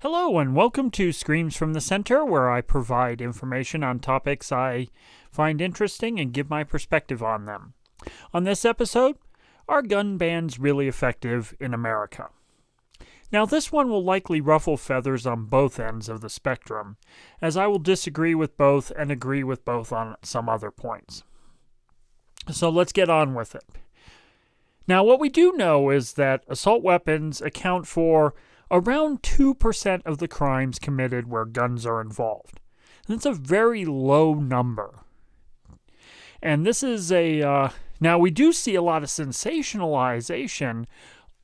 Hello and welcome to Screams from the Center, where I provide information on topics I find interesting and give my perspective on them. On this episode, are gun bans really effective in America? Now, this one will likely ruffle feathers on both ends of the spectrum, as I will disagree with both and agree with both on some other points. So let's get on with it. Now, what we do know is that assault weapons account for around 2% of the crimes committed where guns are involved. That's a very low number. And this is now we do see a lot of sensationalization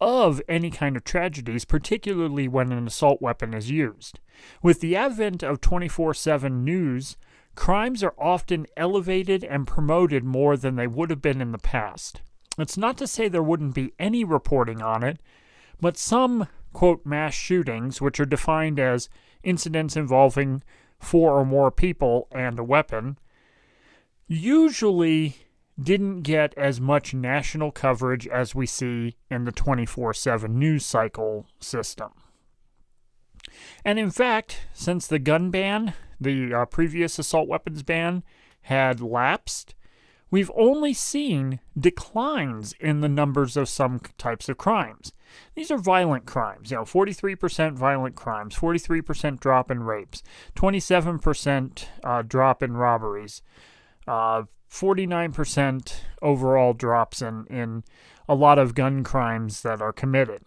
of any kind of tragedies, particularly when an assault weapon is used. With the advent of 24/7 news, crimes are often elevated and promoted more than they would have been in the past. It's not to say there wouldn't be any reporting on it, but some, quote, mass shootings, which are defined as incidents involving 4 or more people and a weapon, usually didn't get as much national coverage as we see in the 24/7 news cycle system. And in fact, since the gun ban, the previous assault weapons ban, had lapsed, we've only seen declines in the numbers of some types of crimes. These are violent crimes, 43% violent crimes, 43% drop in rapes, 27% drop in robberies, 49% overall drops in a lot of gun crimes that are committed.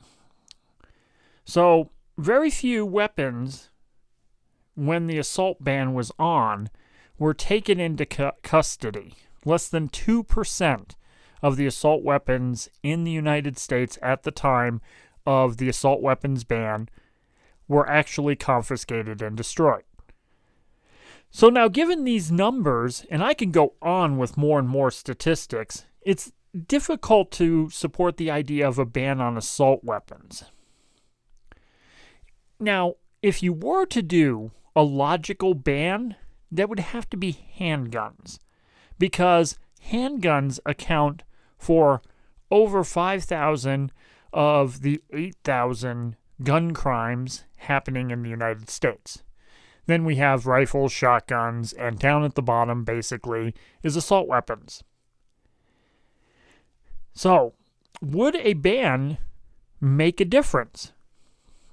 So, very few weapons, when the assault ban was on, were taken into custody. Less than 2% of the assault weapons in the United States at the time of the assault weapons ban were actually confiscated and destroyed. So now, given these numbers, and I can go on with more and more statistics, it's difficult to support the idea of a ban on assault weapons. Now, if you were to do a logical ban, that would have to be handguns, because handguns account for over 5,000 of the 8,000 gun crimes happening in the United States. Then we have rifles, shotguns, and down at the bottom, basically, is assault weapons. So, would a ban make a difference?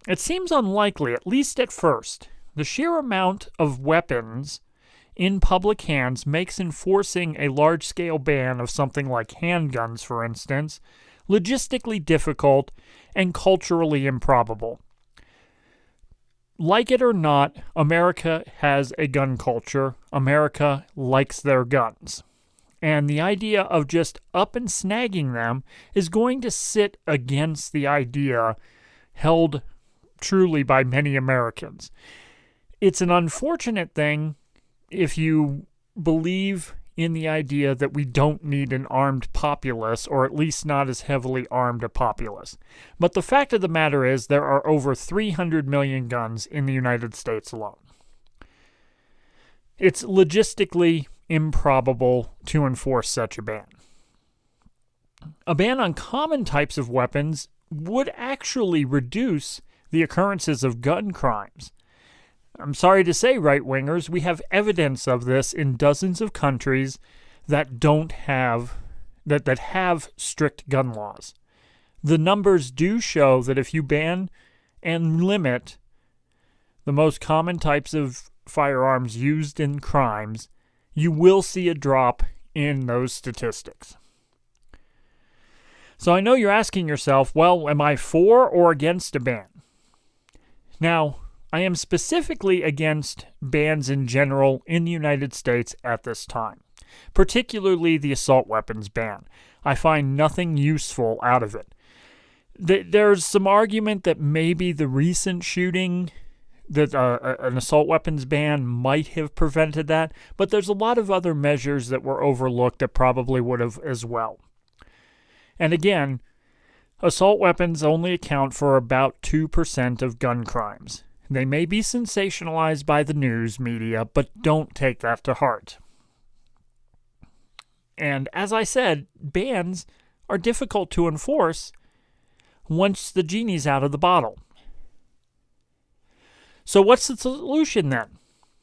It seems unlikely, at least at first. The sheer amount of weapons in public hands makes enforcing a large-scale ban of something like handguns, for instance, logistically difficult and culturally improbable. Like it or not, America has a gun culture. America likes their guns. And the idea of just up and snagging them is going to sit against the idea held truly by many Americans. It's an unfortunate thing if you believe in the idea that we don't need an armed populace, or at least not as heavily armed a populace. But the fact of the matter is there are over 300 million guns in the United States alone. It's logistically improbable to enforce such a ban. A ban on common types of weapons would actually reduce the occurrences of gun crimes. I'm sorry to say, right-wingers, we have evidence of this in dozens of countries that that have strict gun laws. The numbers do show that if you ban and limit the most common types of firearms used in crimes, you will see a drop in those statistics. So I know you're asking yourself, well, am I for or against a ban? Now, I am specifically against bans in general in the United States at this time, particularly the assault weapons ban. I find nothing useful out of it. There's some argument that maybe the recent shooting, that an assault weapons ban might have prevented that, but there's a lot of other measures that were overlooked that probably would have as well. And again, assault weapons only account for about 2% of gun crimes. They may be sensationalized by the news media, but don't take that to heart. And as I said, bans are difficult to enforce once the genie's out of the bottle. So what's the solution then?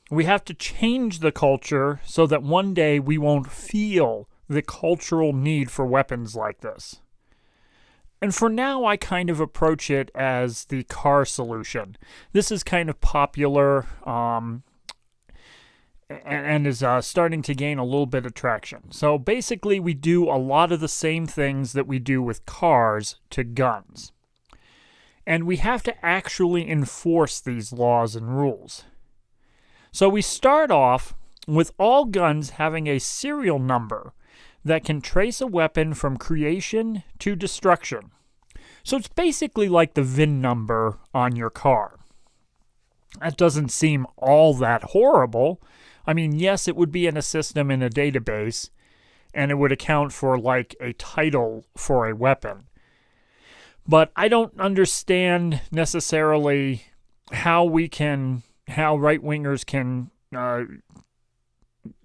We have to change the culture so that one day we won't feel the cultural need for weapons like this. And for now, I kind of approach it as the car solution. This is kind of popular and is starting to gain a little bit of traction. So basically, we do a lot of the same things that we do with cars to guns. And we have to actually enforce these laws and rules. So we start off with all guns having a serial number that can trace a weapon from creation to destruction. So it's basically like the VIN number on your car. That doesn't seem all that horrible. I mean, yes, it would be in a system in a database, and it would account for like a title for a weapon. But I don't understand necessarily how right-wingers can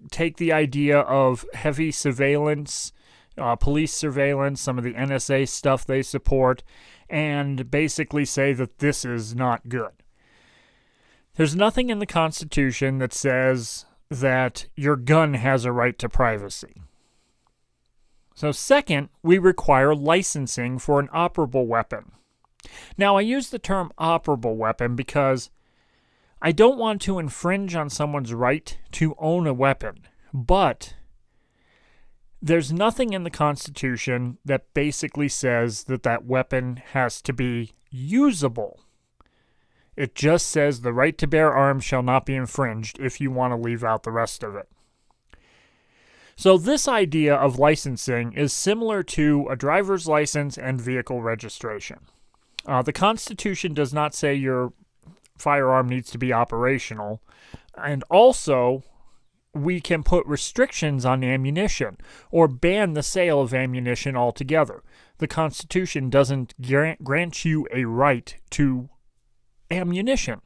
take the idea of heavy surveillance, police surveillance, some of the NSA stuff they support, and basically say that this is not good. There's nothing in the Constitution that says that your gun has a right to privacy. So second, we require licensing for an operable weapon. Now, I use the term operable weapon because I don't want to infringe on someone's right to own a weapon, but there's nothing in the Constitution that basically says that that weapon has to be usable. It just says the right to bear arms shall not be infringed if you want to leave out the rest of it. So this idea of licensing is similar to a driver's license and vehicle registration. The Constitution does not say your firearm needs to be operational, and also we can put restrictions on ammunition or ban the sale of ammunition altogether. The Constitution doesn't grant you a right to ammunition.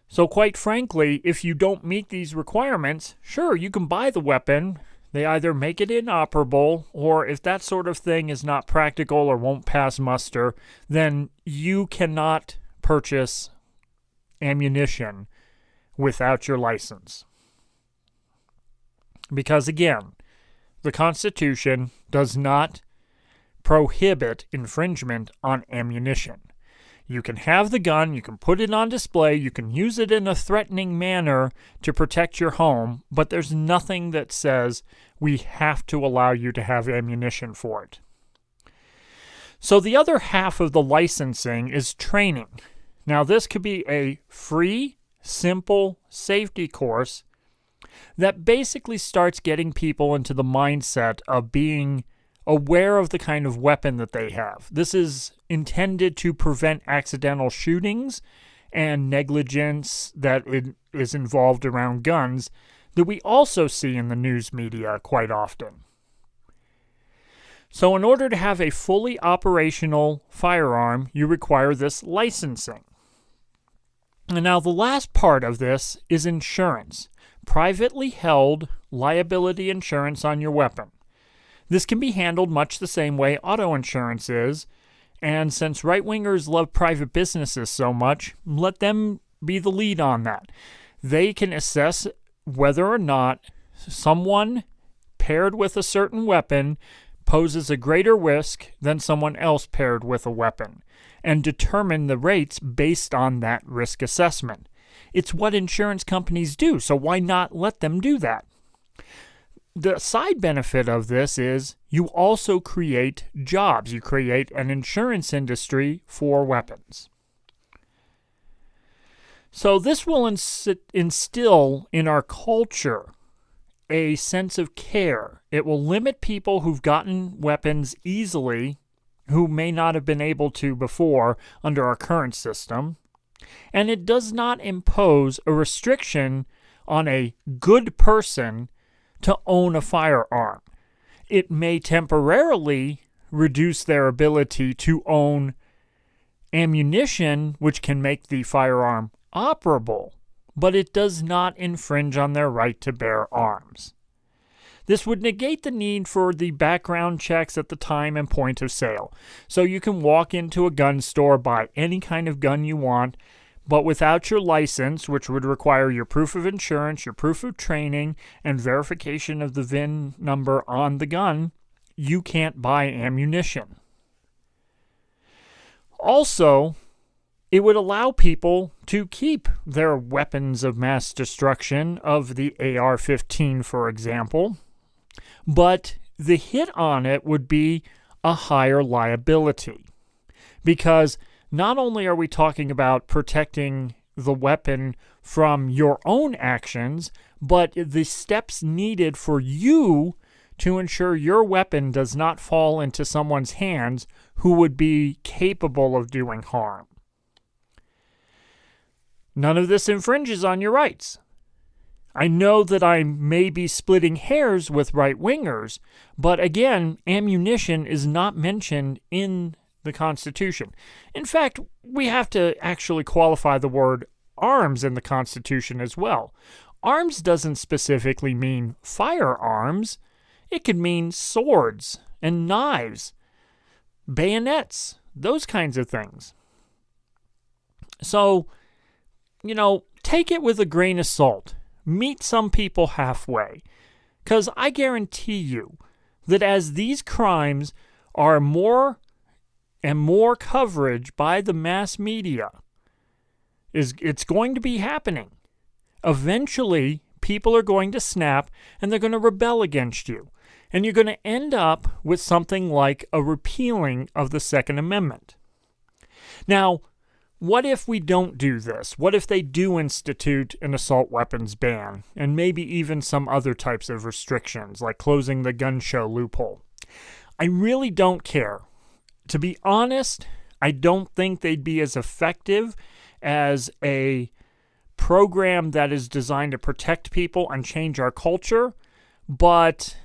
So quite frankly, if you don't meet these requirements, sure, you can buy the weapon. They either make it inoperable, or if that sort of thing is not practical or won't pass muster, then you cannot purchase ammunition without your license. Because again, the Constitution does not prohibit infringement on ammunition. You can have the gun, you can put it on display, you can use it in a threatening manner to protect your home, but there's nothing that says we have to allow you to have ammunition for it. So the other half of the licensing is training. Now this could be a free, simple safety course that basically starts getting people into the mindset of being aware of the kind of weapon that they have. This is intended to prevent accidental shootings and negligence that is involved around guns that we also see in the news media quite often. So in order to have a fully operational firearm, you require this licensing. And now the last part of this is insurance. Privately held liability insurance on your weapon. This can be handled much the same way auto insurance is, and since right-wingers love private businesses so much, let them be the lead on that. They can assess whether or not someone paired with a certain weapon poses a greater risk than someone else paired with a weapon, and determine the rates based on that risk assessment. It's what insurance companies do, so why not let them do that? The side benefit of this is you also create jobs. You create an insurance industry for weapons. So this will instill in our culture a sense of care. It will limit people who've gotten weapons easily, who may not have been able to before under our current system. And it does not impose a restriction on a good person to own a firearm. It may temporarily reduce their ability to own ammunition, which can make the firearm operable, but it does not infringe on their right to bear arms. This would negate the need for the background checks at the time and point of sale. So you can walk into a gun store, buy any kind of gun you want, But without your license, which would require your proof of insurance, your proof of training, and verification of the VIN number on the gun, you can't buy ammunition. Also, it would allow people to keep their weapons of mass destruction of the AR-15, for example, but the hit on it would be a higher liability, because not only are we talking about protecting the weapon from your own actions, but the steps needed for you to ensure your weapon does not fall into someone's hands who would be capable of doing harm. None of this infringes on your rights. I know that I may be splitting hairs with right-wingers, but again, ammunition is not mentioned in the Constitution. In fact, we have to actually qualify the word arms in the Constitution as well. Arms doesn't specifically mean firearms. It could mean swords and knives, bayonets, those kinds of things. So, take it with a grain of salt. Meet some people halfway. Because I guarantee you that as these crimes are more and more coverage by the mass media, it's going to be happening. Eventually, people are going to snap and they're going to rebel against you. And you're going to end up with something like a repealing of the Second Amendment. Now, what if we don't do this? What if they do institute an assault weapons ban and maybe even some other types of restrictions, like closing the gun show loophole? I really don't care. To be honest, I don't think they'd be as effective as a program that is designed to protect people and change our culture, but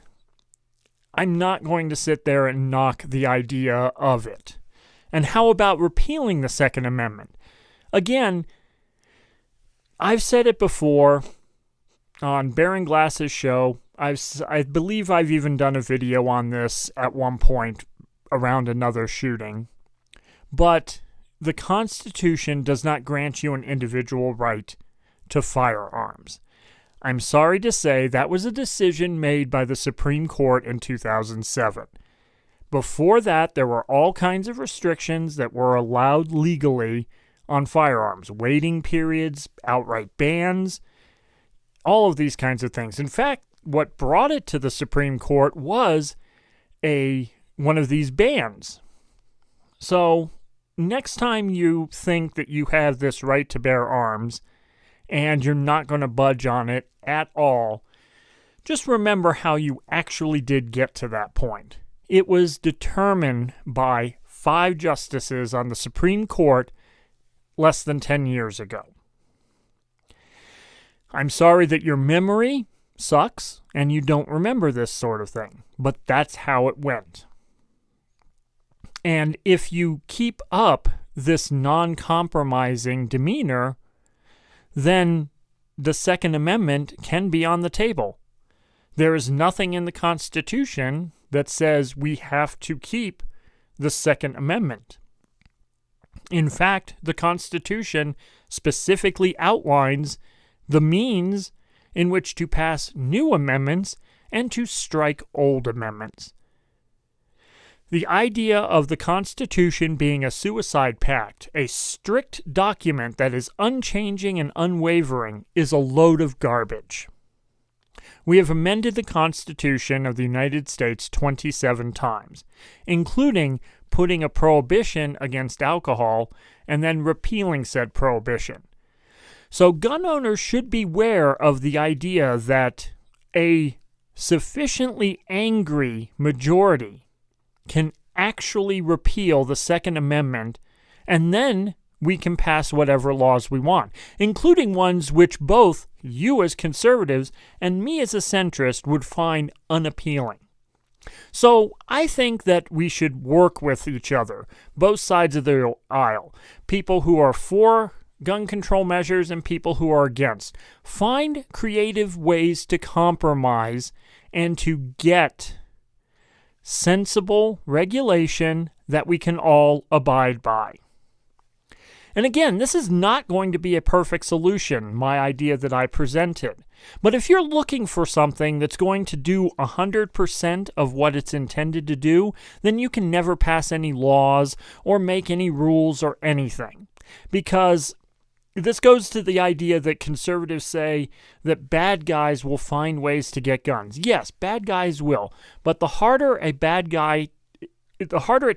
I'm not going to sit there and knock the idea of it. And how about repealing the Second Amendment? Again, I've said it before on Baron Glass's show. I believe I've even done a video on this at one point around another shooting. But the Constitution does not grant you an individual right to firearms. I'm sorry to say that was a decision made by the Supreme Court in 2007. Before that, there were all kinds of restrictions that were allowed legally on firearms. Waiting periods, outright bans, all of these kinds of things. In fact, what brought it to the Supreme Court was one of these bans. So, next time you think that you have this right to bear arms and you're not going to budge on it at all, just remember how you actually did get to that point. It was determined by 5 justices on the Supreme Court less than 10 years ago. I'm sorry that your memory sucks and you don't remember this sort of thing, but that's how it went. And if you keep up this non-compromising demeanor, then the Second Amendment can be on the table. There is nothing in the Constitution that says we have to keep the Second Amendment. In fact, the Constitution specifically outlines the means in which to pass new amendments and to strike old amendments. The idea of the Constitution being a suicide pact, a strict document that is unchanging and unwavering, is a load of garbage. We have amended the Constitution of the United States 27 times, including putting a prohibition against alcohol and then repealing said prohibition. So gun owners should beware of the idea that a sufficiently angry majority can actually repeal the Second Amendment, and then we can pass whatever laws we want, including ones which both you as conservatives and me as a centrist would find unappealing. So I think that we should work with each other, both sides of the aisle, people who are for gun control measures and people who are against. Find creative ways to compromise and to get sensible regulation that we can all abide by. And again, this is not going to be a perfect solution, my idea that I presented. But if you're looking for something that's going to do 100% of what it's intended to do, then you can never pass any laws or make any rules or anything. Because this goes to the idea that conservatives say that bad guys will find ways to get guns. Yes, bad guys will. But the harder it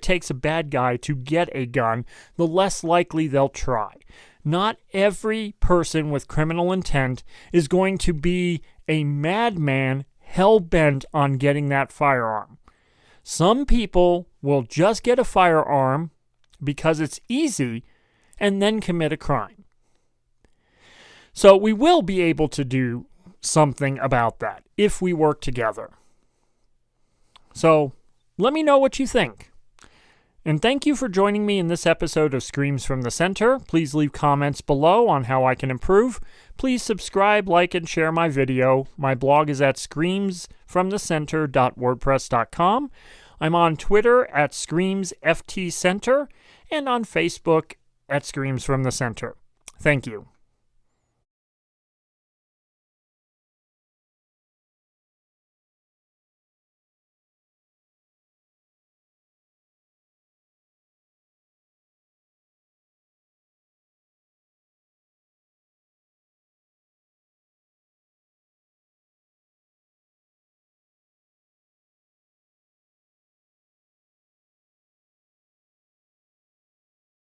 takes a bad guy to get a gun, the less likely they'll try. Not every person with criminal intent is going to be a madman hell-bent on getting that firearm. Some people will just get a firearm because it's easy and then commit a crime. So we will be able to do something about that if we work together. So let me know what you think. And thank you for joining me in this episode of Screams from the Center. Please leave comments below on how I can improve. Please subscribe, like, and share my video. My blog is at screamsfromthecenter.wordpress.com. I'm on Twitter at ScreamsFTCenter and on Facebook at Screams from the Center. Thank you.